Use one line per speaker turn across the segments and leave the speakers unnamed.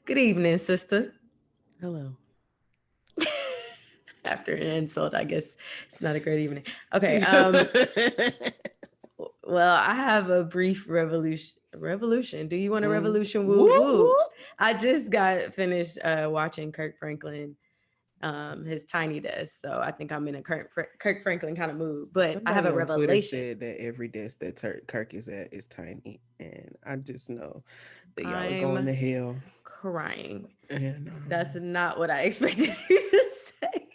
Good evening, sister.
Hello.
After an insult, I guess it's not a great evening. Okay. Well, I have a brief revolution. Revolution. Do you want a revolution? Woo
Whoop,
woo.
whoop.
I just got finished watching Kirk Franklin, his Tiny Desk. So I think I'm in a Kirk Franklin kind of mood. But I have
Somebody
a
on Twitter
revelation.
said that every desk that Kirk is at is tiny, and I just know that y'all are going
I'm
to hell.
crying.
And
That's not what I expected you to say.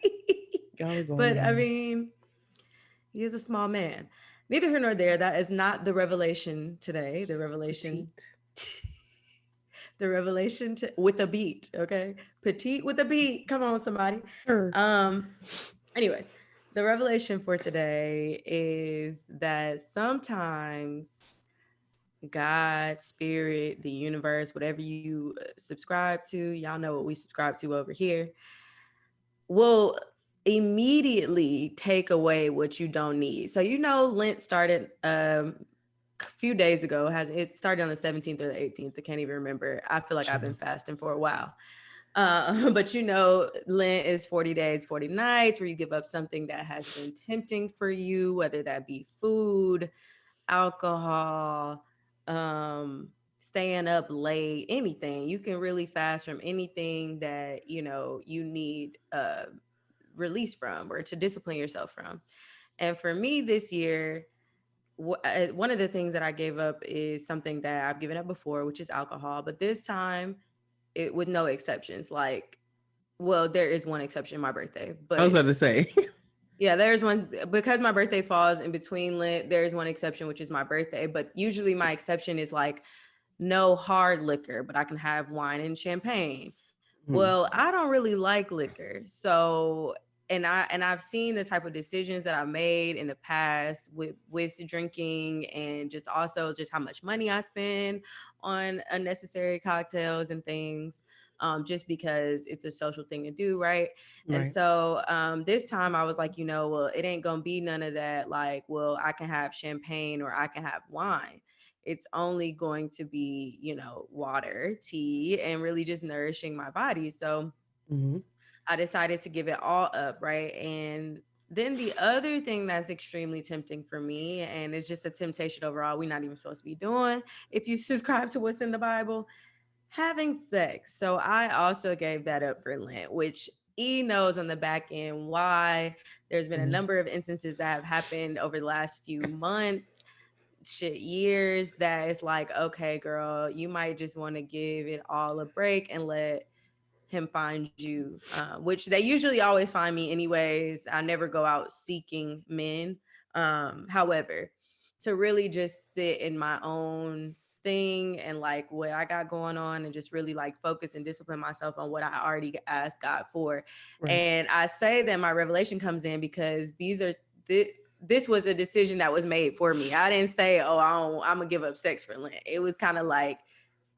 y'all are going to
But I
hell.
mean, he is a small man. Neither here nor there. That is not the revelation today. The
He's
revelation,
petite.
the revelation with a beat. Okay, petite with a beat. Come on, somebody.
Sure.
Um. Anyways, the revelation for today is that sometimes God, spirit, the universe, whatever you subscribe to, y'all know what we subscribe to over here, will immediately take away what you don't need. So Lent started a few days ago. Has it started on the 17th or the 18th? I can't even remember. I feel like I've been
Sure.
fasting for a while. But Lent is 40 days, 40 nights, where you give up something that has been tempting for you, whether that be food, alcohol, staying up late, anything. You can really fast from anything that you need release from or to discipline yourself from. And for me this year, one of the things that I gave up is something that I've given up before, which is alcohol. But this time, it with no exceptions. Like, well, there is one exception, my birthday,
I was
but
about to say.
yeah, there's one because my birthday falls in between Lent. There's one exception, which is my birthday. But usually, my exception is like no hard liquor, but I can have wine and champagne.
Hmm.
Well, I don't really like liquor. So, I've seen the type of decisions that I made in the past with drinking, and just also just how much money I spend on unnecessary cocktails and things, just because it's a social thing to do, right? And
Right.
so this time I was like, well, it ain't gonna be none of that. Like, well, I can have champagne or I can have wine. It's only going to be, water, tea, and really just nourishing my body. So
Hmm.
I decided to give it all up, right? And then the other thing that's extremely tempting for me, and it's just a temptation overall, we're not even supposed to be doing if you subscribe to what's in the Bible, having sex. So I also gave that up for Lent, which E knows on the back end why. There's been a
Hmm.
number of instances that have happened over the last few months, shit, years, that it's like, okay, girl, you might just want to give it all a break and let him find you, which they usually always find me anyways. I never go out seeking men. However, to really just sit in my own thing and like what I got going on and just really like focus and discipline myself on what I already asked God for.
Right.
And I say that my revelation comes in because this was a decision that was made for me. I didn't say, "Oh, I'm gonna give up sex for Lent." It was kind of like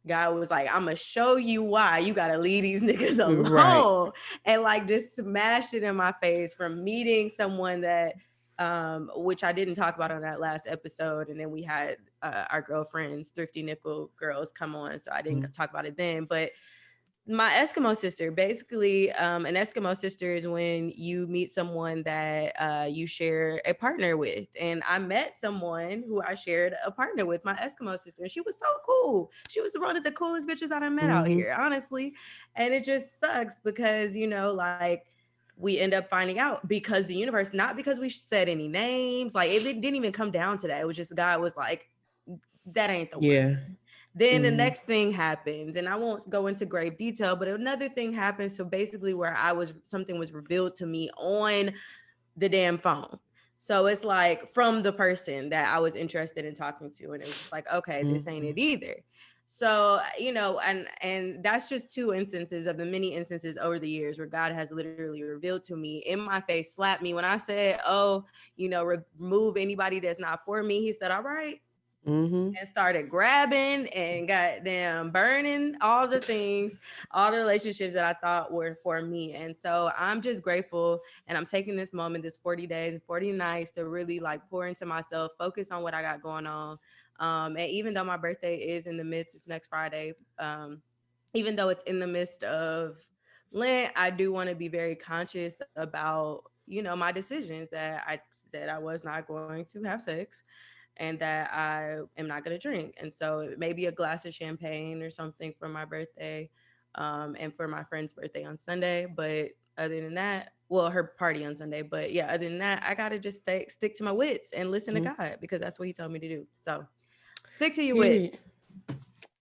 God was like, "I'm gonna show you why you gotta leave these niggas
Right.
alone," and like just smashed it in my face from meeting someone that, which I didn't talk about on that last episode, and then we had our girlfriends, Thrifty Nickel girls, come on, so I didn't
Hmm.
talk about it then, but my Eskimo sister. Basically, an Eskimo sister is when you meet someone that you share a partner with. And I met someone who I shared a partner with, my Eskimo sister, and she was so cool. She was one of the coolest bitches that I met out
Hmm.
here, honestly. And it just sucks because, like, we end up finding out because the universe, not because we said any names, like it didn't even come down to that. It was just God was like, that ain't the one.
Yeah.
Then the
Hmm.
next thing happens, and I won't go into great detail, but another thing happened. So basically, where something was revealed to me on the damn phone. So it's like from the person that I was interested in talking to, and it was just like, okay, this ain't
Hmm.
it either. So and that's just two instances of the many instances over the years where God has literally revealed to me in my face, slapped me when I said, "Oh, remove anybody that's not for me." He said, "All right,"
Hmm.
and started grabbing and goddamn burning all the things, all the relationships that I thought were for me. And so I'm just grateful. And I'm taking this moment, this 40 days and 40 nights to really like pour into myself, focus on what I got going on. And even though my birthday is in the midst, it's next Friday. even though it's in the midst of Lent, I do want to be very conscious about, my decisions, that I said I was not going to have sex and that I am not going to drink. And so maybe a glass of champagne or something for my birthday, and for my friend's birthday on Sunday. But other than that, well, her party on Sunday. But yeah, other than that, I got to just stick to my wits and listen to
Mhm.
God because that's what he told me to do. So stick to your wits.
Period.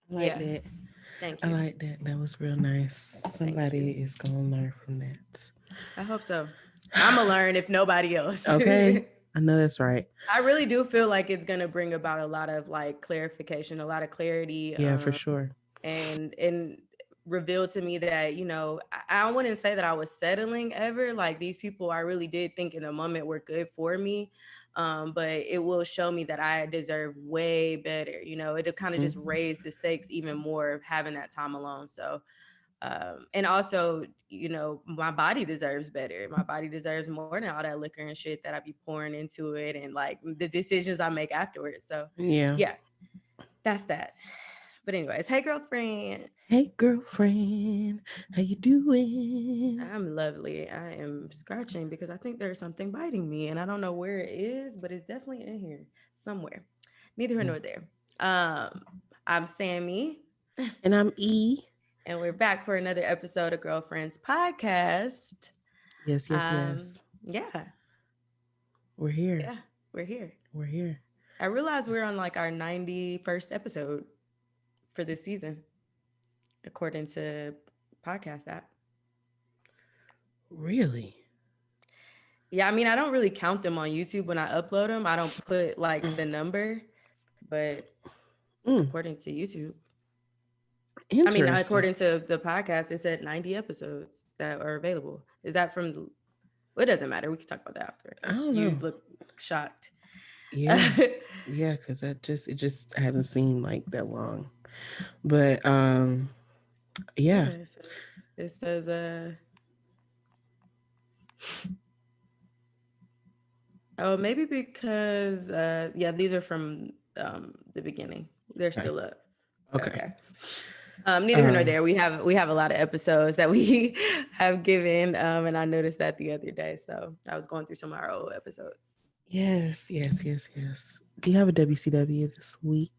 I like
Yeah.
that.
Thank
I
you.
like that. That was real nice.
Thank
Somebody
you.
is gonna learn from that.
I hope so. I'm going to learn if nobody else.
Okay. I know that's right.
I really do feel like it's going to bring about a lot of like clarification, a lot of clarity,
Yeah, for sure.
and revealed to me that, I wouldn't say that I was settling ever. Like these people I really did think in a moment were good for me. But it will show me that I deserve way better. It'll kind of just
Mhm.
raise the stakes even more of having that time alone. So and also, my body deserves better. My body deserves more than all that liquor and shit that I be pouring into it and like the decisions I make afterwards. So
Yeah.
yeah, that's that. But anyways, hey girlfriend.
Hey, girlfriend, how you doing?
I'm lovely. I am scratching because I think there's something biting me and I don't know where it is, but it's definitely in here somewhere. Neither here
Mm.
nor there. Um, I'm Sammy,
And I'm E.
and we're back for another episode of Girlfriends Podcast.
Yes, yes, yes.
Yeah,
We're here.
yeah, we're here.
We're here.
I realized we're on like our 91st episode for this season, according to podcast app.
Really?
Yeah, I mean, I don't really count them on YouTube when I upload them. I don't put like the number, but
Mm,
according to YouTube, I mean,
interesting.
according to the podcast, it said 90 episodes that are available. Is that from the, well, it doesn't matter. We can talk about that after.
I don't
You
know.
look shocked.
Yeah. Yeah, because it just hasn't seemed like that long. But
Yeah,
yeah.
it says oh, maybe because yeah, these are from the beginning. They're
Okay.
still up.
Okay.
Okay. Neither here nor
Um
there. We have a lot of episodes that we have given, and I noticed that the other day. So I was going through some of our old episodes.
yes, yes, yes, yes. Do you have a WCW this week?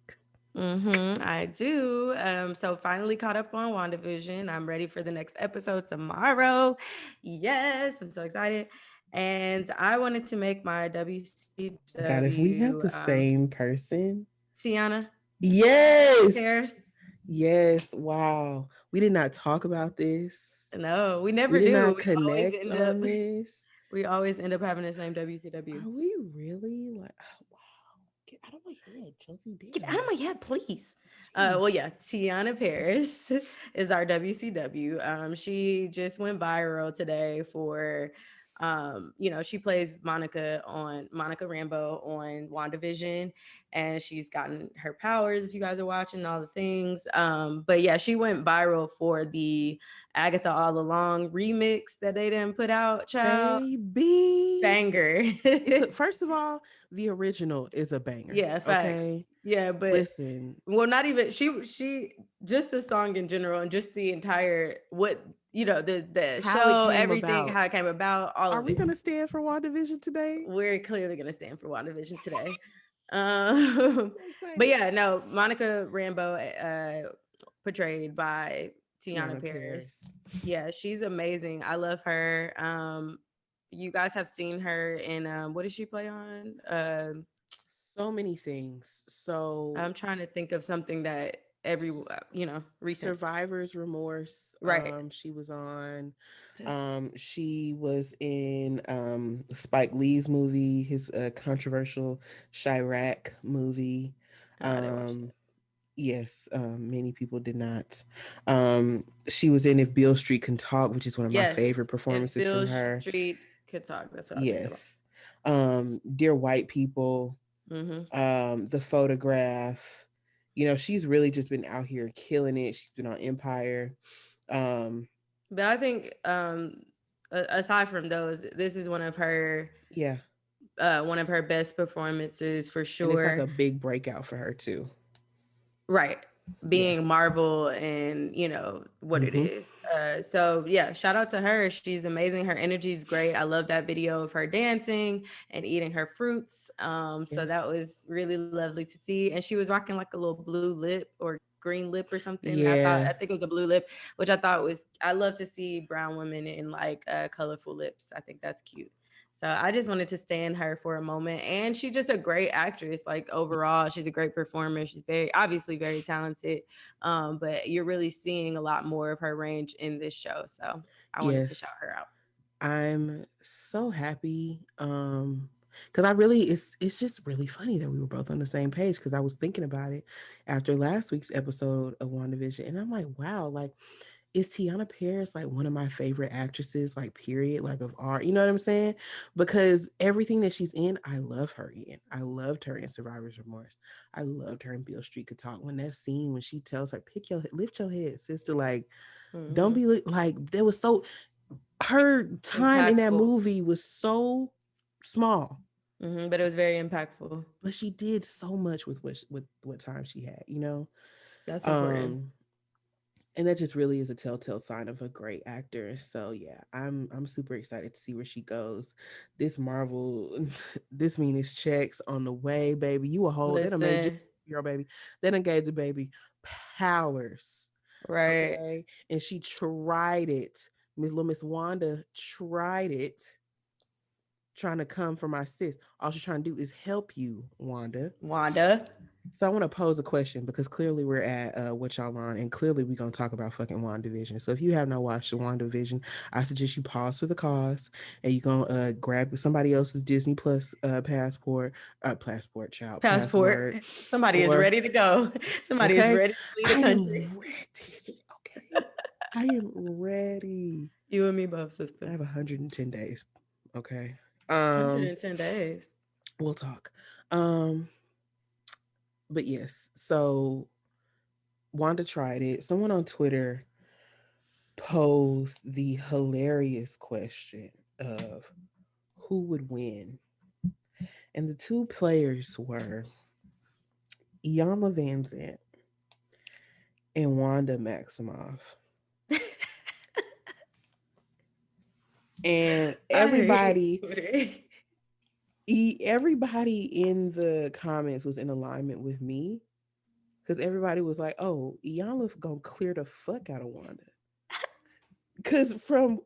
I do. So finally caught up on WandaVision. I'm ready for the next episode tomorrow. Yes, I'm so excited. And I wanted to make my
God, if
WCW
we have the same person.
Tiana
Yes.
Paris.
Yes. Wow. We did not talk about this.
No, we
We
never
did
do.
not
We always
connect
end up
on this.
we always end up having the same WCW.
Are we really like, oh, wow. Get out of my head, Chelsea.
Get out of
Damn.
my head, please. Well,
Jeez.
yeah, Tiana Paris is our WCW. She just went viral today for, she plays Monica Rambeau on WandaVision, and she's gotten her powers. If you guys are watching all the things, but yeah, she went viral for the Agatha All Along remix that they didn't put out. Child
Baby.
banger.
It's a, first of all, the original is a banger.
Yeah, facts.
Okay.
Yeah, but
Listen,
well, not even she just the song in general and just the entire what the
how it
show,
came
everything,
about.
how it came about, all
Are
of
we
it.
gonna stand for WandaVision today?
We're clearly gonna stand for WandaVision today.
I'm
Um,
so
but
excited.
yeah, no, Monica Rambeau, portrayed by Tiana
Tiana
Paris.
Paris.
Yeah, she's amazing. I love her. You guys have seen her in what did she play on?
So many things. So
I'm trying to think of something that recent.
Survivor's Remorse.
Right.
She was on.
That's it.
She was in Spike Lee's movie, his controversial Chirac movie.
Oh, I didn't watch
Um,
that.
yes, many people did not. She was in If Beale Street Can Talk, which is one of my
Yes.
favorite
If
performances from
Bill
her.
Street could talk, that's what I was thinking about.
Yes. Dear White People,
Hmm.
The Photograph. You know, she's really just been out here killing it. She's been on Empire. Um,
But I think aside from those, this is
yeah.
one of her best performances for
And it's like a
sure.
big breakout for her too.
Right. being
Yes.
Marvel and what it
Mm-hmm.
is. So yeah, shout out to her. She's amazing. Her energy is great. I love that video of her dancing and eating her fruits. So that
Yes.
was really lovely to see. And she was rocking like a little blue lip or green lip or something. I
Yeah.
think it was a blue lip, which I thought was, I love to see brown women in like colorful lips. I think that's cute. So I just wanted to stand her for a moment. And she's just a great actress. Like overall, she's a great performer. She's very obviously very talented. But you're really seeing a lot more of her range in this show. So I wanted to shout
Yes.
her out.
I'm so happy. Because I really, it's just really funny that we were both on the same page. Because I was thinking about it after last week's episode of WandaVision, and I'm like, wow, like is Tiana Paris like one of my favorite actresses, like period, like of art? You know what I'm saying? Because everything that she's in, I love her in. I loved her in Survivor's Remorse. I loved her in Beale Street Could Talk. When that scene when she tells her, lift your head, sister, like don't
Mm-hmm.
be like there was so her time in that
Impactful.
movie was so small,
But it was very impactful.
but she did so much with what time she had, you know.
That's important.
Um, and that just really is a telltale sign of a great actor. So yeah, I'm super excited to see where she goes. This Marvel, this mean is checks on the way, baby. You a whole that done made you
Listen,
your baby. That done gave the baby powers.
right.
Okay, and she tried it. Miss Wanda tried it, trying to come for my sis. All she's trying to do is help you, Wanda.
Wanda.
So I want to pose a question because clearly we're at what y'all on, and clearly we're gonna talk about fucking WandaVision. So if you have not watched the WandaVision, I suggest you pause for the cause, and you gonna grab somebody else's Disney Plus passport, child
Passport.
password,
Somebody is
or
ready to go. Somebody is
okay,
ready to leave the
I am
country.
ready. Okay, I am ready.
You and me both,
I
sister.
have 110 days. Okay, um,
110 days.
we'll talk. Um, but yes, so Wanda tried it. Someone on Twitter posed the hilarious question of who would win. And the two players were Yama Van Zant and Wanda Maximoff. And
I hate Twitter.
everybody in the comments was in alignment with me because everybody was like, oh, Iyanla's gonna clear the fuck out of Wanda. Because from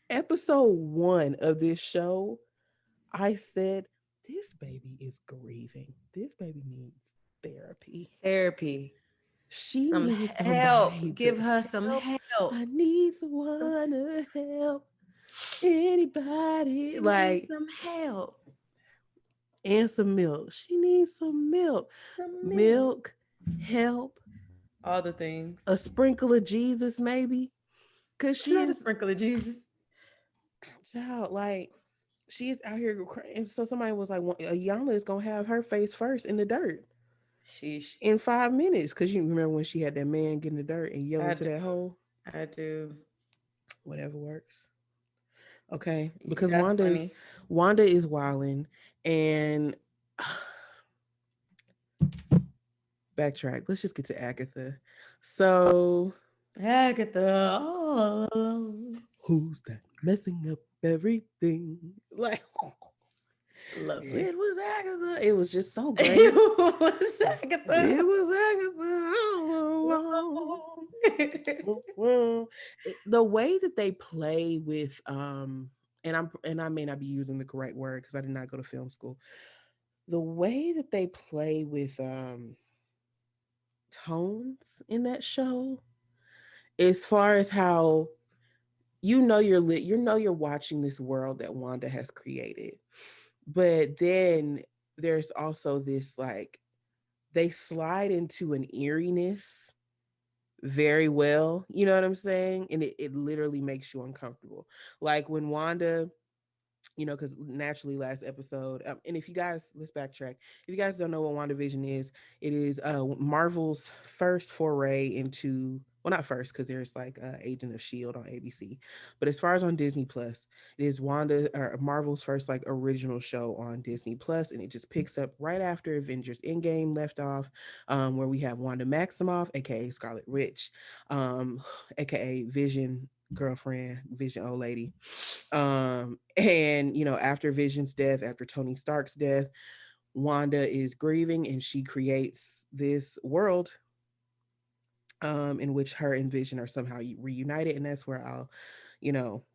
episode 1 of this show, I said, this baby is grieving. This baby needs therapy.
Therapy.
She
Some
needs somebody
help.
to
Give her some
help.
help.
I need
Some,
someone to help. Anybody.
she needs
Like,
some help.
and some milk. She needs some milk.
Some milk.
Milk, help,
All the things.
a sprinkle of Jesus, maybe. Because
She's
she
not a
is,
sprinkle of Jesus.
child, like, she is out here crying. So somebody was like, well, Ayala is going to have her face first in the dirt
Sheesh.
in 5 minutes. Because you remember when she had that man get in the dirt and yell
I
into
do.
that hole?
I do.
Whatever works. Okay.
Yeah,
Because
that's funny.
Wanda is wilding, and backtrack. Let's just get to Agatha. So
Agatha all along.
who's that messing up everything? Like
Lovely.
it was Agatha. It was just so great.
It was Agatha.
It was Agatha all along. Well, the way that they play with and I may not be using the correct word because I did not go to film school. The way that they play with tones in that show, as far as how you're watching this world that Wanda has created, but then there's also this like they slide into an eeriness very well, you know what I'm saying, and it literally makes you uncomfortable, like when Wanda, because naturally last episode, and if you guys, let's backtrack. If you guys don't know what WandaVision is, it is Marvel's first foray into well, not first because there's like Agent of Shield on ABC, but as far as on Disney Plus, it is Wanda or Marvel's first like original show on Disney Plus, and it just picks up right after Avengers Endgame left off, where we have Wanda Maximoff, aka Scarlet Witch, aka Vision girlfriend, Vision old lady, and after Vision's death, after Tony Stark's death, Wanda is grieving and she creates this world in which her and Vision are somehow reunited. And that's where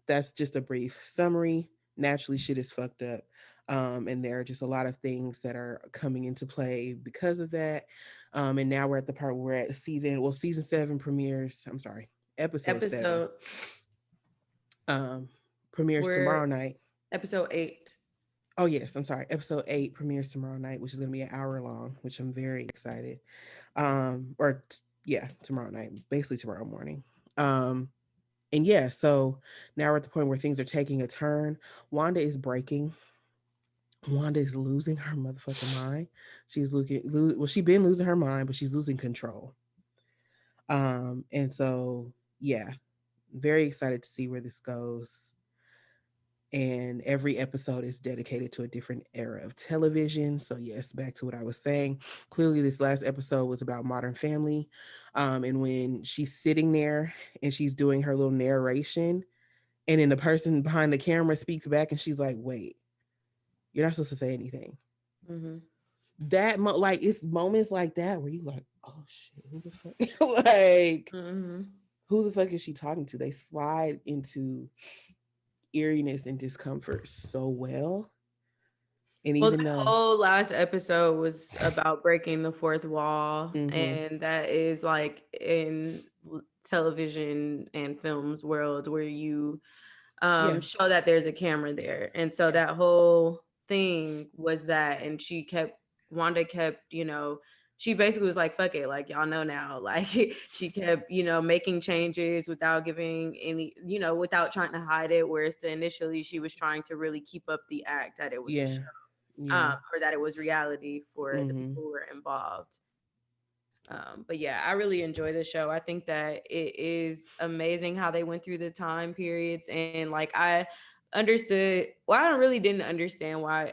that's just a brief summary. Naturally, shit is fucked up. And there are just a lot of things that are coming into play because of that. And now we're at the part where we're at season 7 premieres. I'm sorry, episode 7
Episode
um, premieres
we're
tomorrow night.
episode 8.
Oh yes, I'm sorry. Episode 8 premieres tomorrow night, which is going to be an hour long, which I'm very excited. Yeah, tomorrow night, basically tomorrow morning. Um, and yeah, so now we're at the point where things are taking a turn. Wanda is breaking. Wanda is losing her motherfucking mind. She's she's been losing her mind, but she's losing control. And so yeah, very excited to see where this goes. And every episode is dedicated to a different era of television. So yes, back to what I was saying. Clearly, this last episode was about Modern Family, and when she's sitting there and she's doing her little narration, and then the person behind the camera speaks back, and she's like, "Wait, you're not supposed to say anything."
Mm-hmm.
Like it's moments like that where you like, "Oh shit, who the fuck?" Like,
Mm-hmm.
who the fuck is she talking to? They slide into eeriness and discomfort so well. And
Well,
even
the
though,
whole last episode was about breaking the fourth wall,
mm-hmm,
and that is like in television and films world where you
yeah,
show that there's a camera there. And so
yeah,
that whole thing was that, and Wanda kept, she basically was like, fuck it, like y'all know now. Like she kept, making changes without giving any, without trying to hide it. Whereas initially she was trying to really keep up the act that it was a
yeah,
show,
yeah,
or that it was reality for the
mm-hmm,
people who were involved. But yeah, I really enjoy the show. I think that it is amazing how they went through the time periods, and like I understood. Well, I really didn't understand why.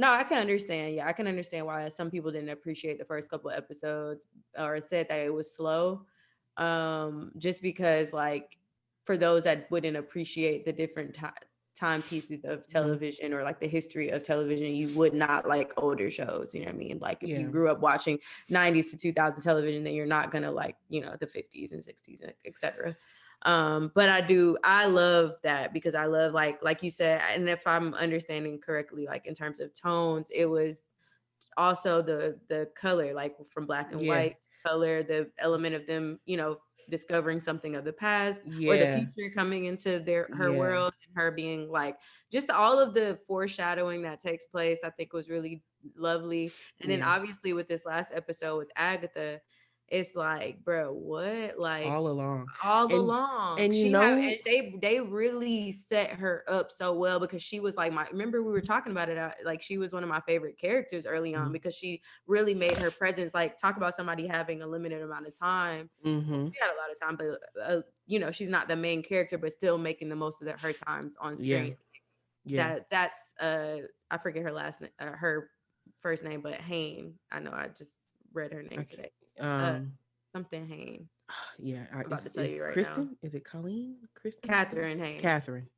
No, I can understand. Yeah, I can understand why some people didn't appreciate the first couple of episodes or said that it was slow. Just because, like, for those that wouldn't appreciate the different time pieces of
mm-hmm,
television or like the history of television, you would not like older shows. You know what I mean? Like, if you
yeah,
grew up watching 90s to 2000 television, then you're not gonna like, the 50s and 60s, etc. But I love that because I love, like you said, and if I'm understanding correctly, like in terms of tones, it was also the color, like from black and
yeah,
white color, the element of them, discovering something of the past or the
yeah,
future coming into her
yeah,
world, and her being like, just all of the foreshadowing that takes place, I think was really lovely. And then
yeah,
obviously with this last episode with Agatha, it's like, bro, what? Like,
all along,
all
and
along
and you
she have,
know,
and they really set her up so well, because she was like, my remember we were talking about it, like she was one of my favorite characters early on, because she really made her presence, like, talk about somebody having a limited amount of time. Well,
mm-hmm,
she had a lot of time, but she's not the main character, but still making the most of her times on
yeah,
screen.
yeah,
That's I forget her last name, her first name, but Hain, I know, I just read her name
okay,
today. uh
um,
Something Hain.
yeah,
I'm about to tell
it's
you right now.
Kristen. Is it Colleen? Kristen?
Catherine Hain,
Catherine.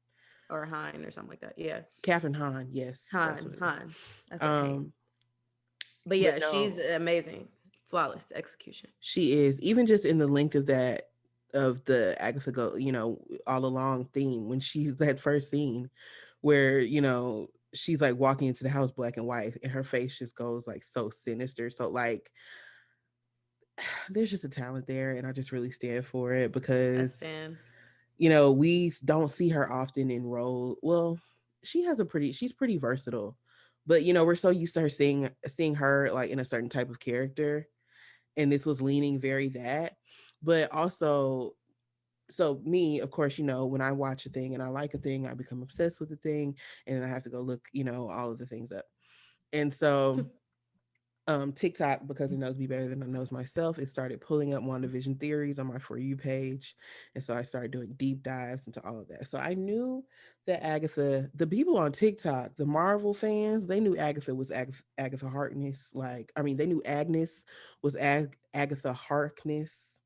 or Hein, or something like that. Yeah,
Catherine Hahn. Yes, that's what
Han,
it is.
Han. I said Hain,
Um,
but
but
yeah, she's
no,
amazing, flawless execution.
she is, even just in the length of the Agatha all along theme, when she's that first scene where she's like walking into the house black and white and her face just goes like so sinister. So like there's just a talent there, and I just really stand for it
I
because
stand.
we don't see her often in role. Well, she's pretty versatile, but we're so used to her seeing her like in a certain type of character, and this was leaning very that. But also, so me, of course, when I watch a thing and I like a thing, I become obsessed with the thing, and then I have to go look all of the things up. And so TikTok, because it knows me better than I knows myself, it started pulling up WandaVision theories on my For You page. And so I started doing deep dives into all of that. So I knew that Agatha, the people on TikTok, the Marvel fans, they knew Agatha was Agatha Harkness. Like, I mean, they knew Agnes was Agatha Harkness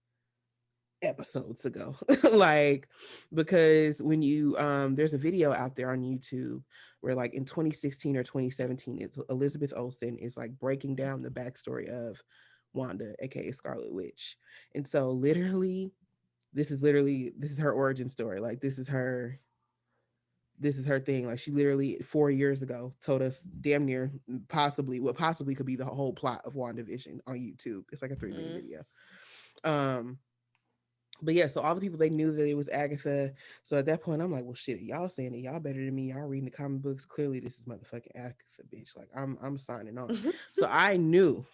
episodes ago. Like, because when you there's a video out there on YouTube where, like, in 2016 or 2017, it's Elizabeth Olsen is like breaking down the backstory of Wanda, aka Scarlet Witch. And so literally, this is her origin story. Like, this is her thing. Like, she literally 4 years ago told us damn near possibly what possibly could be the whole plot of WandaVision on YouTube. It's like a 3 minute
Mm.
video. um but yeah, so all the people, they knew that it was Agatha. So at that point, I'm like, well, shit, y'all saying it, y'all better than me. Y'all reading the comic books. Clearly, this is motherfucking Agatha, bitch. Like, I'm signing on. So I knew.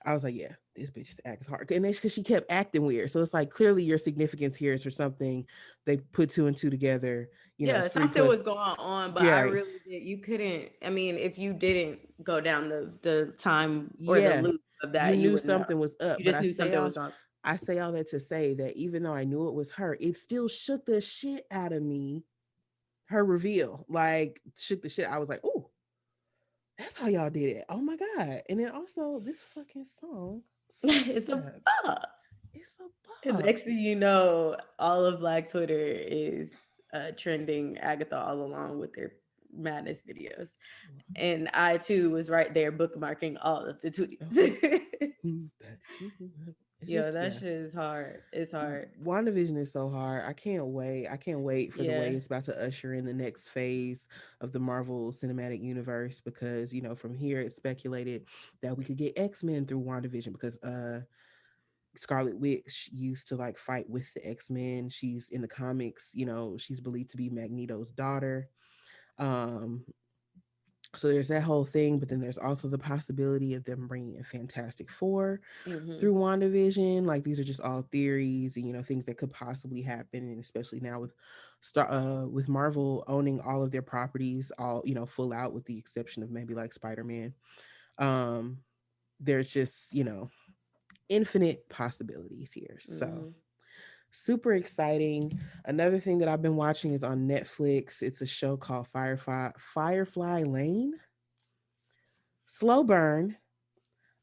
I was like, yeah, this bitch is Agatha Hart, and it's because she kept acting weird. So it's like, clearly your significance here is for something. They put two and two together.
Yeah,
Three
something
plus.
was going on, but I
Yeah,
really did. You couldn't. I mean, if you didn't go down the time or the
yeah.
loop of
You
that, you
knew
would know.
something was up,
You
but
just knew something was wrong.
I say all that to say that even though I knew it was her, it still shook the shit out of me. Her reveal, like, shook the shit. I was like, oh, that's how y'all did it. Oh my god! And then also, this fucking song
It's a
slaps.
bop.
It's a
And
bop.
next thing you know, all of Black Twitter is trending Agatha All Along with their madness videos. And I too was right there bookmarking all of the tweets.
Who's that? It's
Yo,
just,
that
yeah.
shit is hard. It's hard.
WandaVision is so hard. I can't wait. I can't wait for the way
Yeah.
it's about to usher in the next phase of the Marvel Cinematic Universe, because, from here it's speculated that we could get X-Men through WandaVision, because Scarlet Witch used to like fight with the X-Men. She's in the comics, she's believed to be Magneto's daughter. Um so there's that whole thing, but then there's also the possibility of them bringing in Fantastic Four
Hmm.
through WandaVision. Like, these are just all theories and, things that could possibly happen, and especially now with with Marvel owning all of their properties, all, full out, with the exception of maybe like Spider-Man. Um there's just, infinite possibilities here. So
Hmm.
super exciting. Another thing that I've been watching is on Netflix. It's a show called Firefly Lane. Slow burn.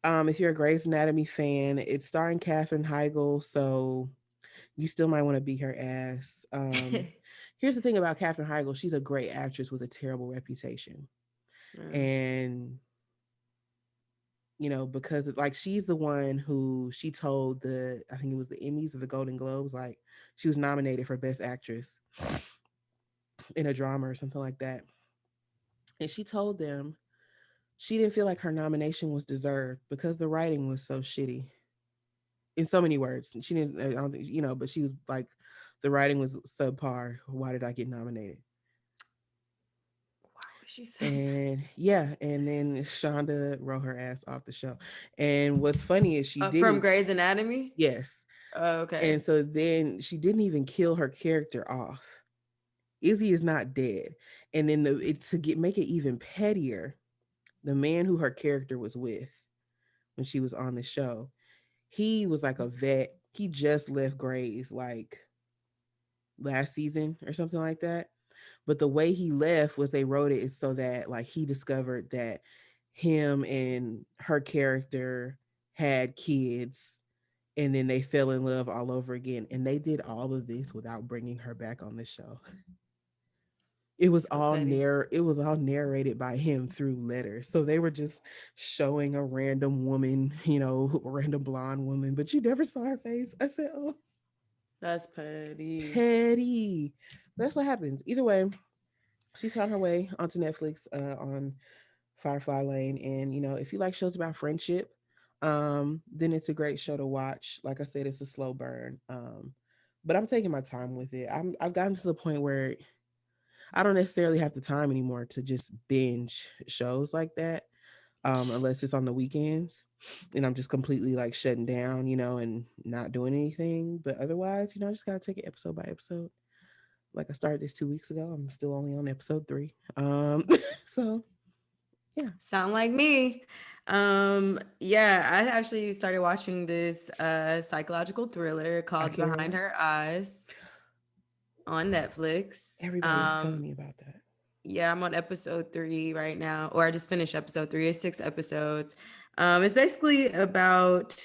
If you're a Grey's Anatomy fan, it's starring Katherine Heigl, so you still might want to beat her ass. Here's the thing about Katherine Heigl: she's a great actress with a terrible reputation, and because like, she's the one who she told I think it was the Emmys or the Golden Globes, like, she was nominated for Best Actress in a drama or something like that, and she told them she didn't feel like her nomination was deserved because the writing was so shitty. In so many words, she didn't. I don't think, but she was like, the writing was subpar. Why did I get nominated?
Why would she say
And yeah, and then Shonda wrote her ass off the show. And what's funny is she
that? From
didn't.
Grey's Anatomy?
Yes,
Okay.
and so then she didn't even kill her character off. Izzy is not dead. And then to make it even pettier, the man who her character was with when she was on the show, he was like a vet. He just left Grey's like last season or something like that. But the way he left was, they wrote it is so that, like, he discovered that him and her character had kids, and then they fell in love all over again. And they did all of this without bringing her back on the show.
So petty.
It was all narrated by him through letters. So they were just showing a random woman, a random blonde woman, but you never saw her face. I said, oh,
That's petty.
petty. That's what happens. Either way, she's found her way onto Netflix, on Firefly Lane. And, if you like shows about friendship, then it's a great show to watch. Like I said, it's a slow burn. But I'm taking my time with it. I've gotten to the point where I don't necessarily have the time anymore to just binge shows like that. Unless it's on the weekends and I'm just completely like shutting down, and not doing anything. But otherwise, I just gotta take it episode by episode. Like, I started this 2 weeks ago. I'm still only on episode 3. So yeah.
Sound like me. Yeah, I actually started watching this psychological thriller
I
called
can't
Behind
lie.
Her Eyes on Netflix.
Everybody was telling
Um,
me about that.
yeah, I'm on episode 3 right now, or I just finished episode 3. It's 6 episodes. It's basically about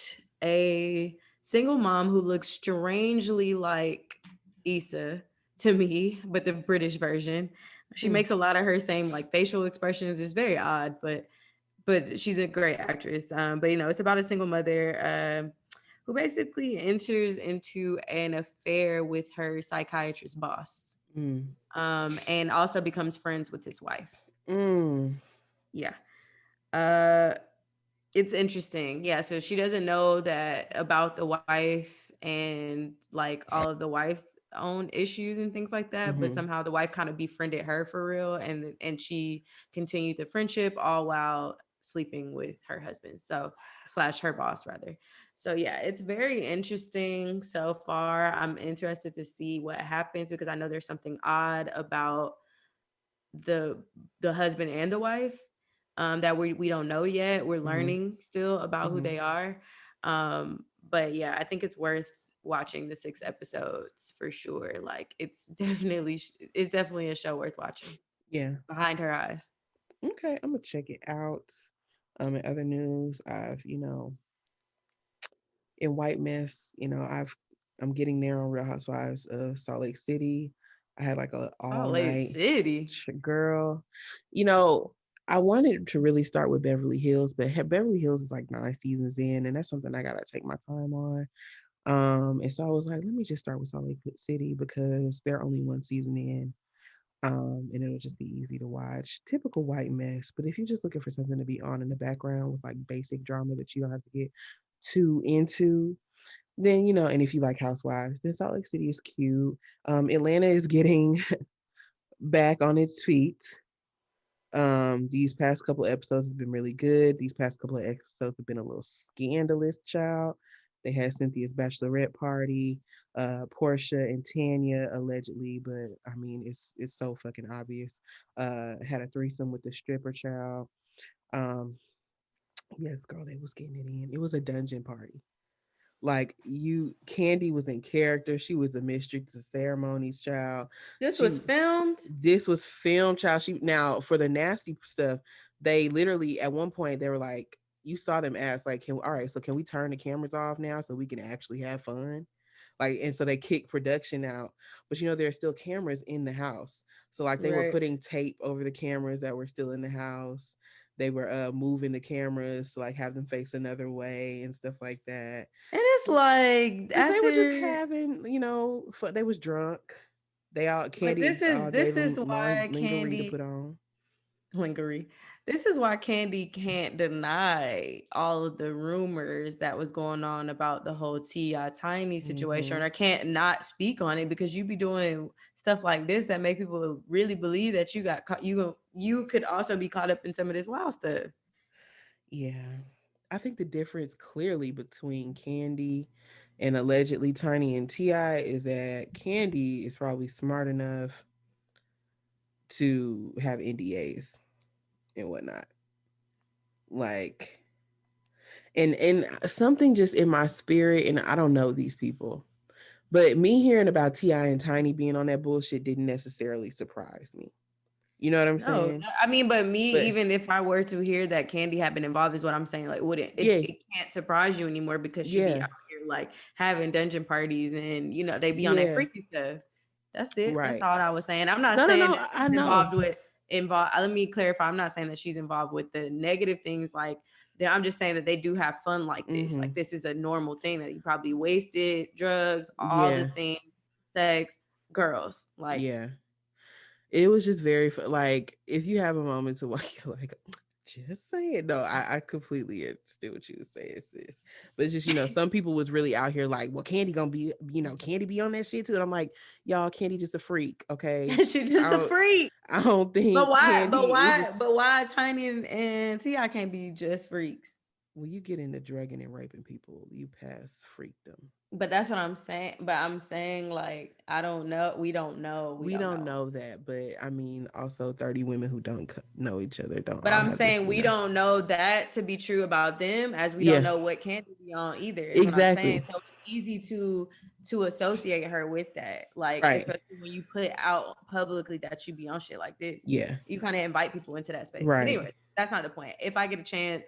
a single mom who looks strangely like Issa to me, but the British version. She
Hmm.
makes a lot of her same like facial expressions. It's very odd, but she's a great actress. But it's about a single mother who basically enters into an affair with her psychiatrist boss,
Mm.
and also becomes friends with his wife.
Mm.
Yeah. Uh, it's interesting. Yeah, so she doesn't know that about the wife and like all of the wife's own issues and things like that, but
Mm-hmm.
somehow the wife kind of befriended her for real, and she continued the friendship all while sleeping with her husband. So slash her boss rather. So yeah, it's very interesting so far. I'm interested to see what happens because I know there's something odd about the the husband and the wife, that we don't know yet. We're
Mm-hmm.
learning still about who
Mm-hmm.
they are. But yeah, I think it's worth watching the 6 episodes for sure. Like it's definitely a show worth watching.
Yeah.
Behind Her Eyes.
Okay, I'm gonna check it out. In other news, I've in White Mess, I'm getting there on Real Housewives of Salt Lake City. I had like a all
Salt Lake
night
City.
girl. You know, I wanted to really start with Beverly Hills, but Beverly Hills is like 9 seasons in, and that's something I gotta take my time on. And so I was like, let me just start with Salt Lake City because they're only 1 season in. And it'll just be easy to watch. Typical White Mess, but if you're just looking for something to be on in the background with like basic drama that you don't have to get too into, then and if you like Housewives, then Salt Lake City is cute. Atlanta is getting back on its feet. These past couple episodes have been really good. These past couple of episodes have been a little scandalous, child. They had Cynthia's bachelorette party, Portia and Tanya allegedly, but I mean it's so fucking obvious. Had a threesome with the stripper child. Um, yes, girl, they was getting it in. It was a dungeon party. Like Candy was in character. She was a mistress of ceremonies, child.
This
She
was filmed.
This was film, child. She Now for the nasty stuff, they literally at one point they were like, you saw them ask like, all right, so can we turn the cameras off now so we can actually have fun? Like, and so they kicked production out, but there are still cameras in the house. So like they were
Right.
putting tape over the cameras that were still in the house. They were moving the cameras to like have them face another way and stuff like that.
And it's like
Cause they were just
after
having, fun. They was drunk. They all
but
Candy
this is
all
this
gave
is
them
why
lingerie to put
Candy
on.
Lingerie. This is why Candy can't deny all of the rumors that was going on about the whole T.I. Tiny situation.
Mm-hmm.
I can't not speak on it because you be doing stuff like this that make people really believe that you got caught. You could also be caught up in some of this wild stuff.
Yeah, I think the difference clearly between Candy and allegedly Tiny and Ti is that Candy is probably smart enough to have NDAs and whatnot. Like, and something just in my spirit, and I don't know these people, but me hearing about Ti and Tiny being on that bullshit didn't necessarily surprise me. You know what I'm
No,
saying?
I mean, but me,
But
even if I were to hear that Candy had been involved, is what I'm saying. Like, wouldn't
yeah,
it can't surprise you anymore because she be
yeah,
out here like having dungeon parties and they be on that
yeah,
freaky stuff. That's it. That's
right.
all I was saying. I'm not
No, no,
saying
no.
that
I
she's
know.
involved. Let me clarify. I'm not saying that she's involved with the negative things. Like, I'm just saying that they do have fun like this.
Mm-hmm.
Like, this is a normal thing that you probably wasted, drugs, all the
Yeah,
things, sex, girls. Like,
yeah. It was just very like if you have a moment to watch, like just say it. No, I completely understood what you were saying, sis. But it's just some people was really out here like, well, Candy gonna be Candy be on that shit too, and I'm like, y'all, Candy just a freak, okay?
she's
I
just a
don't
freak.
I don't
But
think
why? But
Candy is
why?
just
But why Tiny and Ti can't be just freaks?
when you get into drugging and raping people, you pass freakdom.
But that's what I'm saying. But I'm saying like I don't know. We don't know. We
We
don't
don't
know.
know that, but I mean, also 30 women who don't know each other don't
But
all
I'm
have this,
saying we don't know that to be true about them, as we don't
Yeah,
know what Candy be on either. Is what I'm saying.
exactly.
So it's easy to associate her with that, like
Right.
especially when you put out publicly that you be on shit like this.
Yeah.
You kind of invite people into that space. But
Right.
anyway, that's not the point. If I get a chance,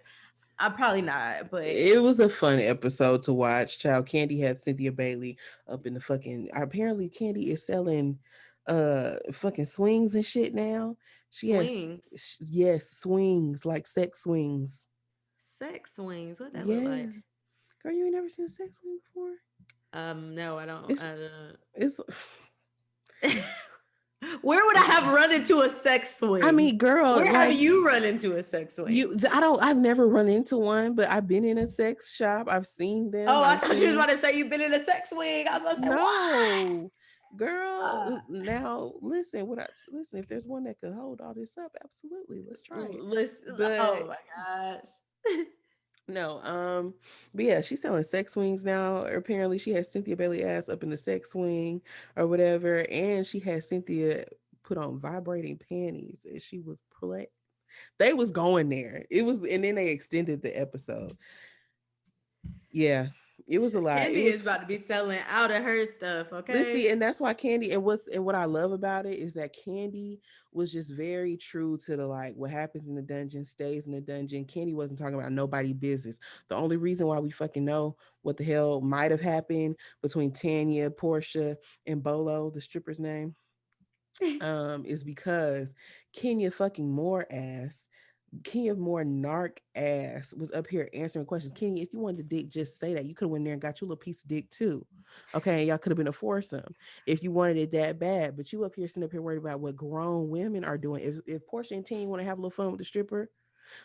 I'm probably not. But
It was a fun episode to watch. Child Candy had Cynthia Bailey up in the fucking, apparently Candy is selling fucking swings and shit now. She has
swings,
yes, swings, like sex swings.
sex swings. What that look like?
Yes. Girl, you ain't never seen a sex swing before?
No, I don't.
It's it's
Where would I have run into a sex
I
swing?
mean, girl,
Where have
like
you run into a sex swing?
I've never run into one, but I've been in a sex shop. I've seen them.
Oh, I
I've
thought you was
seen
about to say you've been in a sex swing. I was about to say what?
No, girl. Now listen. Listen? If there's one that could hold all this up, absolutely, let's try it.
Listen, oh
But
my gosh.
no, but yeah, she's selling sex swings now. Apparently, she has Cynthia Bailey ass up in the sex swing or whatever, and she had Cynthia put on vibrating panties, and she was They was going there. It was, and then they extended the episode. Yeah, it was a lot. It
Candy is
was
about to be selling out of her stuff,
Let's see,
okay?
and that's why Candy and what I love about it is that Candy was just very true to the like what happens in the dungeon stays in the dungeon. Candy wasn't talking about nobody business. The only reason why we fucking know what the hell might have happened between Tanya, Portia, and Bolo, the stripper's name, is because Kenya fucking Moore ass Kenya Moore narc ass was up here answering questions. Kenya, if you wanted the dick, just say that. You could have went there and got you a little piece of dick too. Okay, y'all could have been a foursome if you wanted it that bad. But you up here sitting up here worried about what grown women are doing. If Portia and Tanya want to have a little fun with the stripper,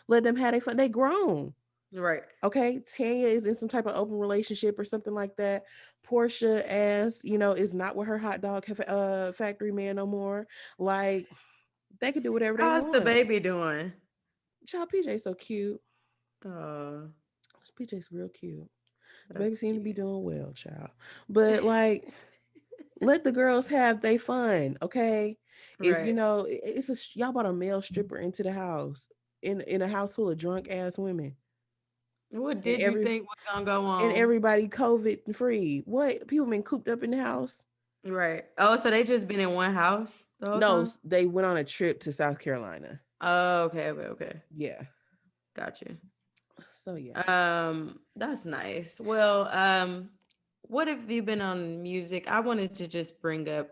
let them have their fun. They grown.
Right.
Okay, Tanya is in some type of open relationship or something like that. Portia ass, is not with her hot dog factory man no more. Like they could do whatever they
How's the
want.
baby doing?
Child PJ so cute.
Oh,
PJ's real cute. Baby
that's
seem to be
cute.
doing well, child. But like, let the girls have they fun, okay? If
Right.
y'all brought a male stripper into the house in a house full of drunk ass women,
What
and
did you think was gonna go on?
everybody COVID free. What people been cooped up in the house?
Right. Oh, so they just been in one house the whole
No,
time?
they went on a trip to South Carolina.
Oh, okay, okay, okay.
Yeah.
Got you.
So yeah.
That's nice. Well, what have you been on music? I wanted to just bring up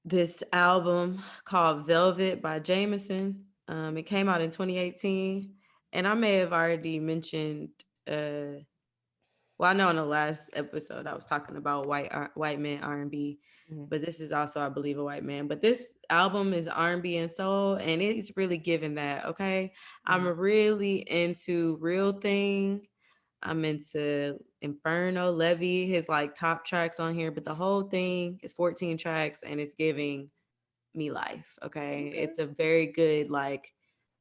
this album called Velvet by Jameson. It came out in 2018, and I may have already mentioned. Well, I know in the last episode I was talking about white men R&B,
Mhm.
but this is also, I believe, a white man. But this album is R&B and soul, and it's really giving that. Okay, I'm
Mhm.
really into Real Thing. I'm into Inferno, Levy, his like top tracks on here, but the whole thing is 14 tracks and it's giving me life. Okay.
Okay.
It's a very good, like,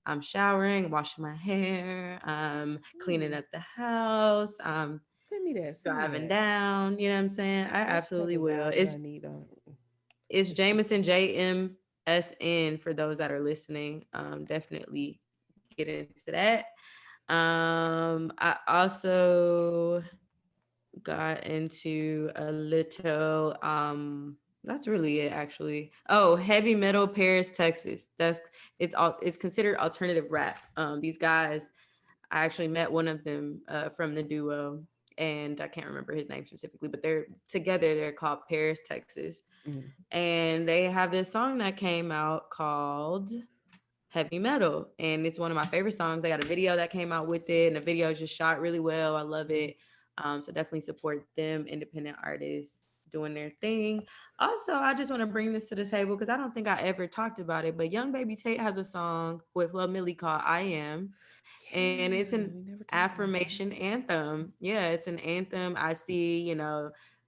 I'm showering, washing my hair, I'm cleaning
Hmm.
up the house, I'm
Send me that. Send me
driving
that.
down. You know what I'm saying? I
That's the type
absolutely
of
will.
vibe that I need on.
It's Jameson JMSN for those that are listening. Definitely get into that. I also got into a little that's really it actually. Oh, heavy metal Paris, Texas. It's considered alternative rap. These guys, I actually met one of them from the duo, and I can't remember his name specifically, but they're together. They're called Paris, Texas,
Mhm.
and they have this song that came out called Heavy Metal, and it's one of my favorite songs. They got a video that came out with it, and the video is just shot really well. I love
Mhm.
it. So definitely support them, independent artists doing their thing. Also, I just want to bring this to the table because I don't think I ever talked about it, but Young Baby Tate has a song with Lil Millie called "I Am," and it's
Yeah,
an
we never talked about that.
affirmation anthem. Yeah, it's an anthem. I see,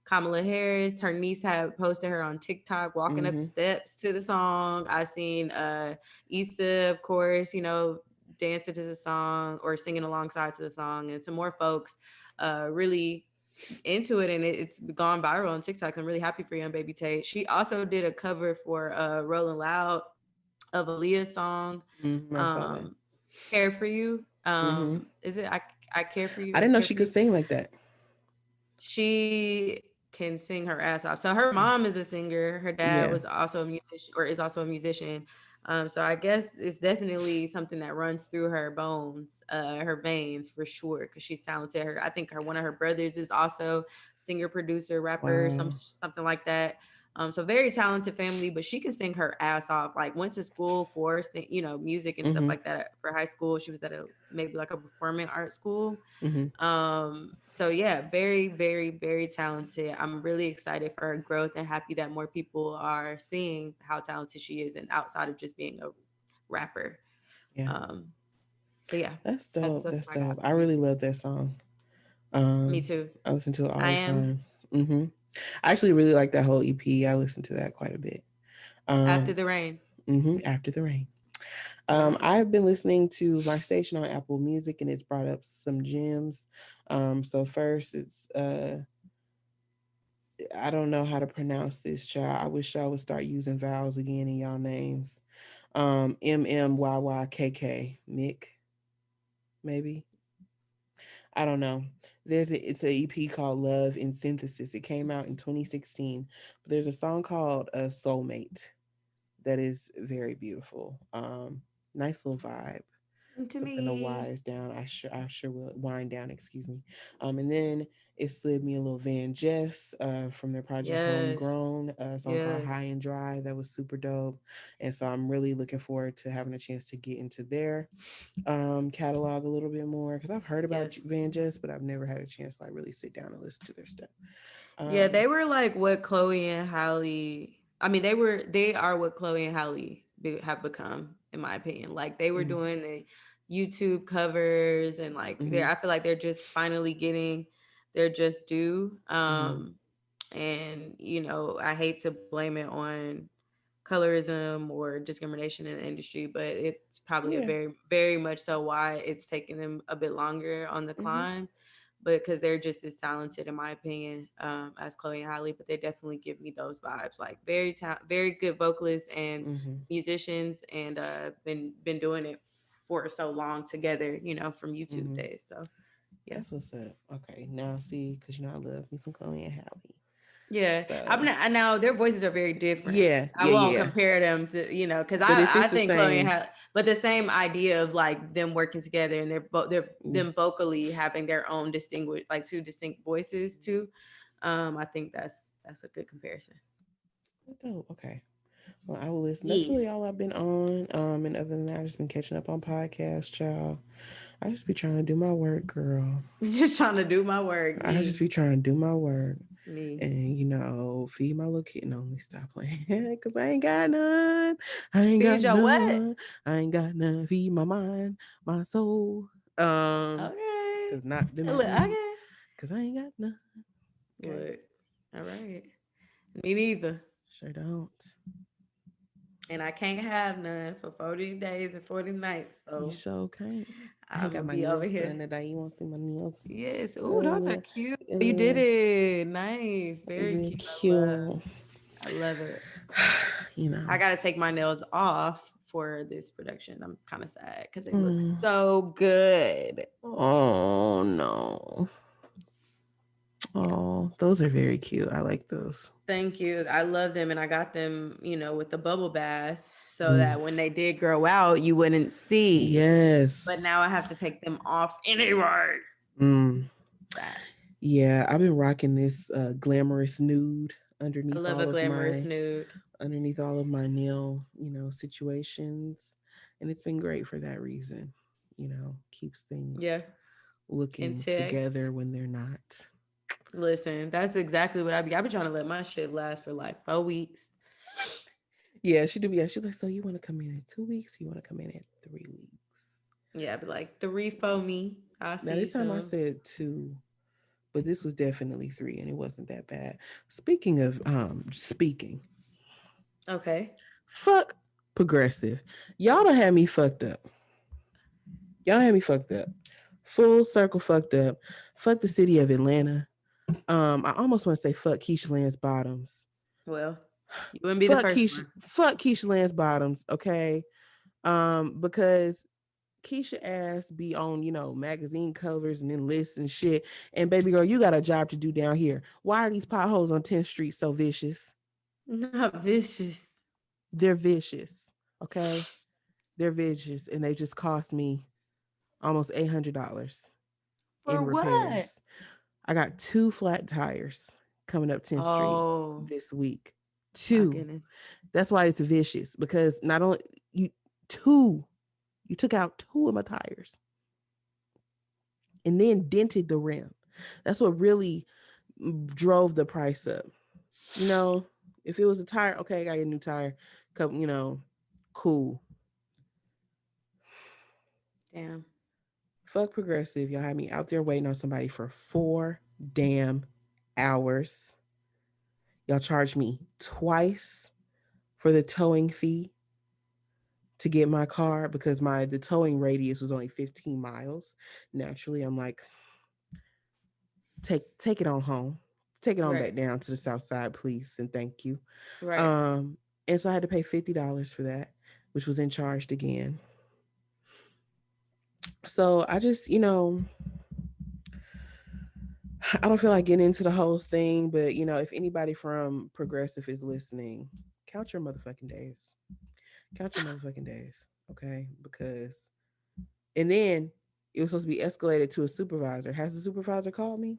Kamala Harris, her niece had posted her on TikTok walking up the
Mm-hmm.
steps to the song. I seen Issa, of course, dancing to the song or singing alongside to the song, and some more folks really into it, and it's gone viral on TikTok. I'm really happy for young baby Tate. She also did a cover for Rolling Loud of Aaliyah's song,
I saw that.
um, Care for You.
Hmm.
Is it I Care for You
I
or
didn't know
Care
she
for
could
You?
sing like that.
She can sing her ass off. So her mom is a singer. Her dad
Yeah.
was also a musician, or is also a musician. So I guess it's definitely something that runs through her bones, her veins for sure, because she's talented. I think one of her brothers is also singer, producer, rapper,
Wow.
something like that. So very talented family, but she can sing her ass off. Like went to school for music and stuff
Hmm.
like that for high school. She was at a maybe like a performing arts school.
Hmm.
So yeah, very, very, very talented. I'm really excited for her growth and happy that more people are seeing how talented she is and outside of just being a rapper.
Yeah.
Um, so yeah,
That's
that's
dope.
that's
That's
what I got
dope. I
for you.
really love that song.
Me too.
I listen to it all
I
the
am
time. Hmm. I actually really like that whole EP. I listen to that quite a bit.
after
Um,
the rain.
After the rain.
Right.
I've been listening to my station on Apple Music, and it's brought up some gems. So first, it's I don't know how to pronounce this, child. I wish y'all would start using vowels again in y'all names. MMYYKK, Mick, maybe. I don't know. It's a EP called Love in Synthesis. It came out in 2016. But there's a song called Soulmate that is very beautiful. Nice little vibe.
Sing to
Something to
me.
wise down. I sure will wind down, excuse me. And then it slid me a little Van Jeffs from their project
Yes.
Homegrown, a song called
Yes.
High and Dry that was super dope. And so I'm really looking forward to having a chance to get into their catalog a little bit more because I've heard about
Yes.
Van Jeffs, but I've never had a chance to like really sit down and listen to their stuff.
Yeah,
Um,
they were like what Chloe and Halle. I mean, they are what Chloe and Halle have become, in my opinion. Like they were
mm,
doing the YouTube covers, and like
mm-hmm,
I feel like they're just finally getting their just due.
mm-hmm,
And I hate to blame it on colorism or discrimination in the industry, but it's probably a
yeah,
very, very much so why it's taking them a bit longer on the
mm-hmm,
climb. But because they're just as talented, in my opinion, as Chloe and Halle, but they definitely give me those vibes. Like very good vocalists and
mm-hmm,
musicians, and been doing it for so long together, from YouTube
mm-hmm.
days. So yeah.
That's what's up. Okay, now see, because I love me some Chloe and Halle.
Yeah, I'm
So
not, now their voices are very different.
yeah,
I
yeah,
won't
yeah.
compare them to, because
But if
I
it's the
think Chloe and
same,
Halle, but the same idea of like them working together, and they're
mm,
them vocally having their own distinguished, like two distinct voices too. I think that's a good comparison.
dope. Okay. Well, I will listen. That's
Yes.
really all I've been on. And other than that, I've just been catching up on podcasts, child. I just be trying to do my work, girl.
Just trying to do my work.
I just be trying to do my work
Me.
and feed my little kid. No, let me stop playing because I ain't got none. I ain't got
Feed your what?
none. I ain't got none. Feed my mind, my soul.
Okay.
Cause not them
Look,
kids.
okay.
Cause I ain't got none. Okay,
Look. All right. Me neither.
sure don't.
And I can't have none for 40 days and 40 nights.
You
So
sure can't. I ain't
I'm
got
gonna
my
be over
nails
here.
done today. You want to see my nails?
Yes. Oh, those are
Uh,
cute. You did
uh,
it. Nice. Very
real
cute.
cute.
I love it.
You know.
I gotta take my nails off for this production. I'm kind of sad because they look
Mm.
so good.
Oh no.
Yeah.
Oh, those are very cute. I like those.
Thank you. I love them, and I got them, with the bubble bath so
Mm.
that when they did grow out, you wouldn't see. But
Yes.
now I have to take them off anyway.
Mm.
Sad.
Yeah, I've been rocking this glamorous nude
I
underneath
love a
all of
glamorous
my
nude.
nail, situations, and it's been great for that reason. Keeps things
Yeah.
looking
Intact.
together when they're not.
Listen, that's exactly what I be trying to let my shit last for like 4 weeks.
Yeah, she do. Yeah, she's like, so you want to come in at 2 weeks? You want to come in at 3 weeks?
Yeah, I'd be like 3 for me. I'll
Now
see you
this time I
soon.
said two, but this was definitely three, and it wasn't that bad. Speaking of speaking,
Okay.
fuck progressive. Y'all don't have me fucked up. Y'all had me fucked up. Full circle fucked up. Fuck the city of Atlanta. I almost want to say fuck Keisha Lance Bottoms.
Well, you wouldn't be the first one.
Fuck Keisha Lance Bottoms, okay? Because Keisha ass be on, magazine covers and then lists and shit. And baby girl, you got a job to do down here. Why are these potholes on 10th Street so vicious?
Not vicious.
They're vicious. Okay? They're vicious. And they just cost me almost $800
For
in
what?
repairs. I got two flat tires coming up 10th Street
Oh
this week.
my
Two.
goodness.
That's why it's vicious because not only you two, you took out two of my tires and then dented the rim. That's what really drove the price up. You know, if it was a tire, okay, I got a new tire. Cool.
Damn.
Fuck Progressive. Y'all had me out there waiting on somebody for 4 damn hours. Y'all charged me twice for the towing fee to get my car because the towing radius was only 15 miles. Naturally, I'm like, take it on home. Take it on
Right.
back down to the south side, please, and thank you.
Right.
Um, and so I had to pay $50 for that, which was then charged again. So I just, I don't feel like getting into the whole thing, but if anybody from Progressive is listening, count your motherfucking days. Count your motherfucking days, okay? Because and then it was supposed to be escalated to a supervisor. Has the supervisor called me?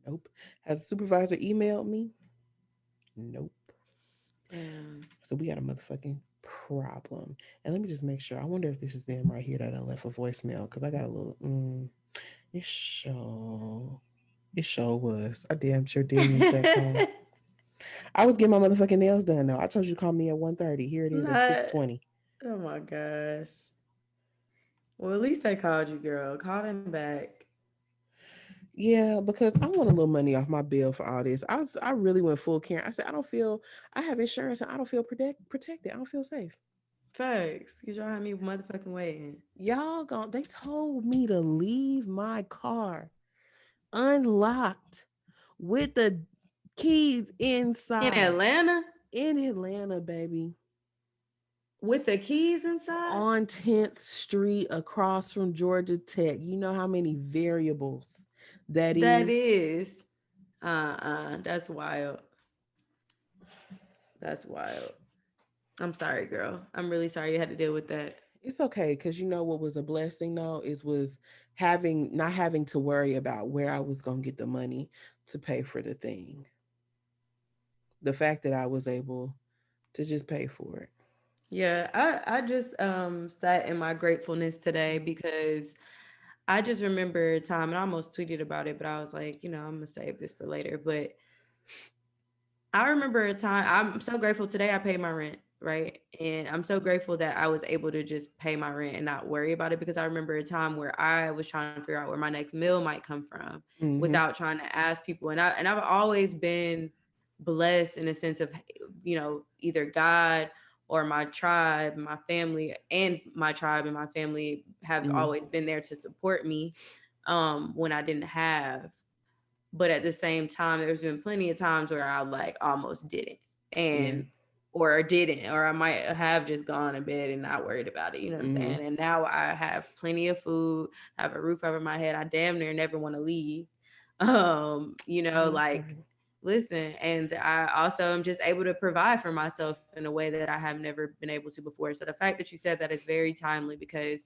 Nope. Has the supervisor emailed me? Nope.
Damn.
So we got a motherfucking problem. And let me just make sure. I wonder if this is them right here that I left a voicemail because I got a little. It show. It sure was. I damn sure did miss that call. I was getting my motherfucking nails done though. I told you to call me at 1:30. Here it is at
Not.
6:20.
Oh my gosh. Well, at least they called you, girl. Call them back.
Yeah, because I want a little money off my bill for all this. I really went full Karen. I said I have insurance and I don't feel protected. I don't feel safe.
Facts. Cause y'all had me motherfucking waiting.
They told me to leave my car unlocked with the keys
In
inside
Atlanta?
in Atlanta, baby.
With the keys inside?
On 10th Street across from Georgia Tech. You know how many variables that
That
is?
is. That's wild. That's wild. I'm sorry, girl. I'm really sorry you had to deal with that.
It's okay because you know what was a blessing though is was having not having to worry about where I was gonna get the money to pay for the thing. The fact that I was able to just pay for it.
Yeah, I just sat in my gratefulness today because I just remember a time and I almost tweeted about it, but I was like, I'm gonna save this for later. But I remember a time I'm so grateful today I paid my rent, right? And I'm so grateful that I was able to just pay my rent and not worry about it because I remember a time where I was trying to figure out where my next meal might come from
Mm-hmm.
without trying to ask people. And I've always been blessed in a sense of either God or my tribe, my family, and my tribe and my family have
Mm-hmm.
always been there to support me when I didn't have. But at the same time, there's been plenty of times where I like almost didn't
Yeah.
and or didn't, or I might have just gone to bed and not worried about it. You know what I'm
Mm-hmm.
saying? And now I have plenty of food, I have a roof over my head. I damn near never want to leave.
I know that's
Like
right.
listen, and I also am just able to provide for myself in a way that I have never been able to before. So the fact that you said that is very timely because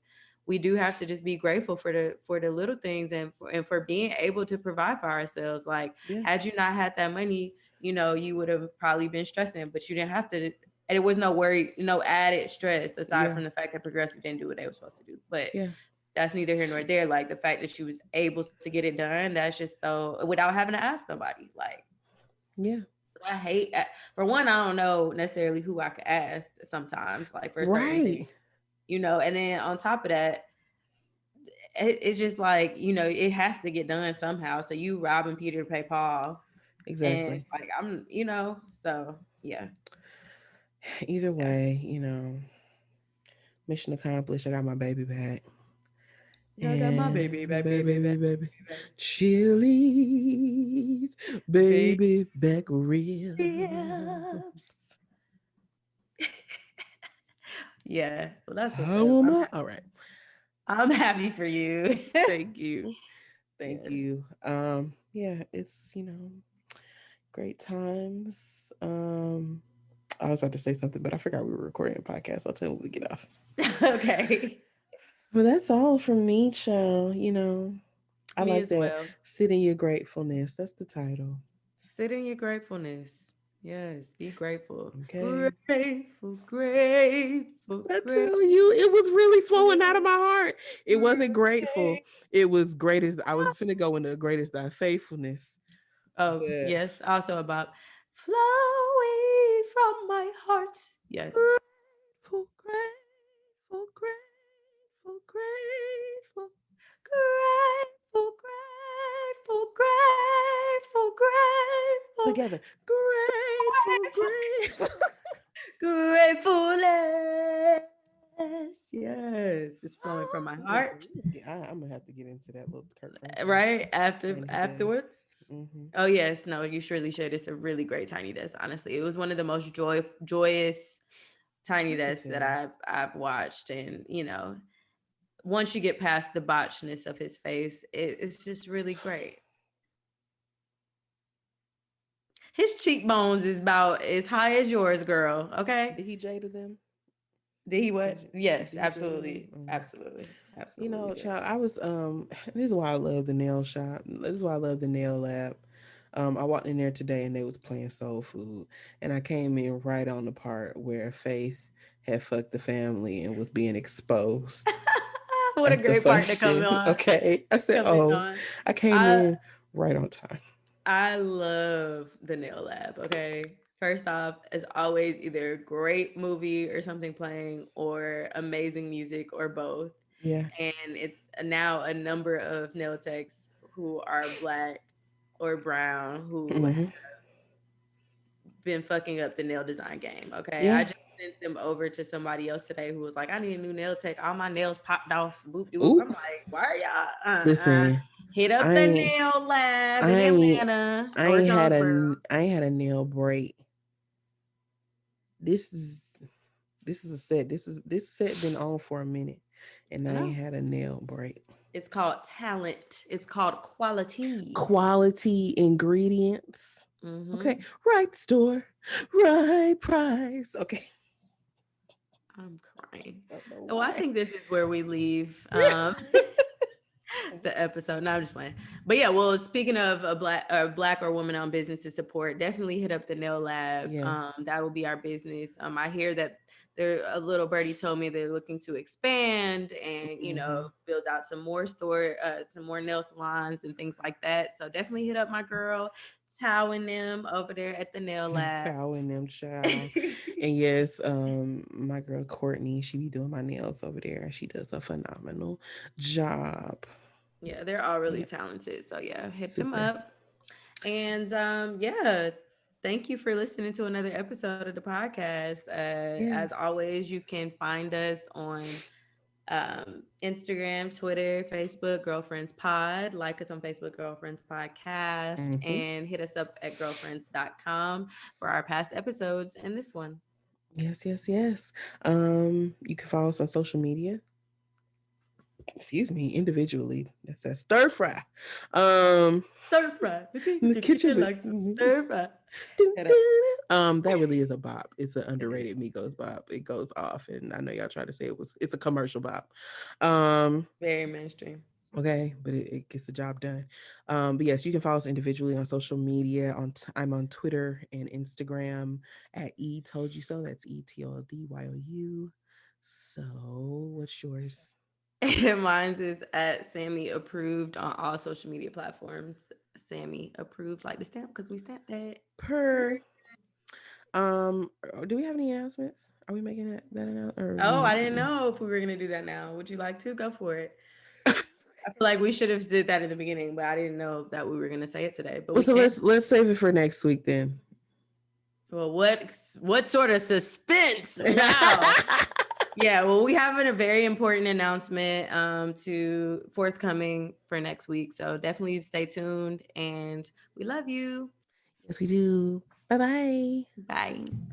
we do have to just be grateful for the little things and for being able to provide for ourselves. Like
Yeah.
had you not had that money, you would have probably been stressing, but you didn't have to. And it was no worry, no added stress aside
Yeah.
from the fact that Progressive didn't do what they were supposed to do. But
Yeah.
that's neither here nor there. Like the fact that she was able to get it done, that's just so without having to ask somebody. Like
Yeah.
I hate for one, I don't know necessarily who I could ask sometimes, like for certain
Right.
things, and then on top of that, it's just like it has to get done somehow. So you robbing Peter to pay Paul, and
Exactly.
it's like I'm so yeah,
Either
yeah.
way, Mission accomplished. I got my baby back.
I got my baby
And
back, baby back,
baby.
baby
Chili's
back.
baby back ribs.
Ribs. Yeah, well, that's what's
How
up.
am I? All right.
I'm happy for you.
Thank you. Thank
Yes.
you. Yeah, it's great times. I was about to say something, but I forgot we were recording a podcast. I'll tell you when we get off.
Okay.
But that's all from me, child. I
Me
like
as
that.
well.
Sit in your gratefulness. That's the title.
Sit in your gratefulness. Yes, be grateful.
Okay.
Grateful, grateful,
I
grateful,
tell you, it was really flowing out of my heart. It wasn't grateful.
grateful.
It was greatest. I was finna go into greatest thy faithfulness.
Oh,
But
yes. Also about flowing from my heart. Yes.
grateful, grateful, grateful, grateful.
Grateful, grateful, grateful, grateful,
Together. Grateful, grateful.
gratefulness. Yes, it's flowing from my
Listen,
heart.
I'm gonna have to get into that little Kirk Franklin
Right
tiny desk.
afterwards. Oh yes, no, you surely should. It's a really great tiny desk. Honestly, it was one of the most joyous tiny
I could
desks that
tell.
I've watched, and once you get past the botchness of his face, it's just really great. His cheekbones is about as high as yours, girl. Okay.
Did he jade them?
Did he
Did
what?
you,
Yes,
did he jade them?
absolutely. Absolutely. Absolutely did.
Child, I was this is why I love the nail shop. This is why I love the nail lab. I walked in there today and they was playing soul food. And I came in right on the part where Faith had fucked the family and was being exposed
What a
at the
great part to come
function.
on.
Okay. I said,
Come in
oh,
on.
I came
I
in right on time.
I love the nail lab. Okay. First off, as always, either great movie or something playing or amazing music or both.
Yeah.
And it's now a number of nail techs who are black or brown who have
Hmm.
been fucking up the nail design game. Okay. I
Yeah.
just sent them over to somebody else today who was like, I need a new nail tech. All my nails popped off. Boop de whoop. I'm
Ooh.
like, why are y'all
Listen,
hit up
I
the
ain't
nail lab
I
in
ain't
Atlanta or Jonesboro?
I ain't had a nail break. This is this is a set. This set been on for a minute, and
I
I ain't
know.
had a nail break.
It's called talent. It's called quality.
Quality ingredients. Okay,
Hmm.
right store, right price. Okay,
I'm crying.
I don't know
Well, I
why.
think this is where we leave the episode. No, I'm just playing. But yeah, well, speaking of a black or woman owned business to support, definitely hit up the nail lab.
Yes.
That will be our business. I hear that there a little birdie told me they're looking to expand and
Mm-hmm.
build out some more nail salons and things like that. So definitely hit up my girl Tao and them over there at the nail lab.
Towing them, child. And yes, my girl Courtney, she be doing my nails over there. She does a phenomenal job.
Yeah, they're all really
Yeah,
talented. So yeah, hit them
super.
up. And yeah, thank you for listening to another episode of the podcast. As
Yes.
always, you can find us on Instagram, Twitter, Facebook, Girlfriends Pod. Like us on Facebook, Girlfriends Podcast,
Mm-hmm.
and hit us up at girlfriends.com for our past episodes and this one.
Yes, yes, yes. You can follow us on social media. Excuse me, individually. That's that stir fry. Um,
Stir fry.
in the
The
kitchen
kitchen
with.
likes to stir fry. Head up.
That really is a bop. It's an
It is
underrated Migos bop. It goes off, and I know y'all try to say it's a commercial bop. Um,
very mainstream.
okay, but it gets the job done. But yes, you can follow us individually on social media. I'm on Twitter and Instagram at E Told You So. That's ETOLDYOU. So what's yours?
Mine's is at Sammy approved on all social media platforms. Sammy approved, like the stamp because we stamped that.
Per do we have any announcements? Are we making that announcement or are
Oh, I
we
didn't know if we were gonna do that now. Would you like to go for it? I feel like we should have did that in the beginning, but I didn't know that we were gonna say it today. But
Well,
we
so
can.
let's save it for next week then.
Well, what sort of suspense? Wow. Yeah, well, we have a very important announcement to forthcoming for next week. So definitely stay tuned and we love you.
Yes, we do. Bye bye.
Bye.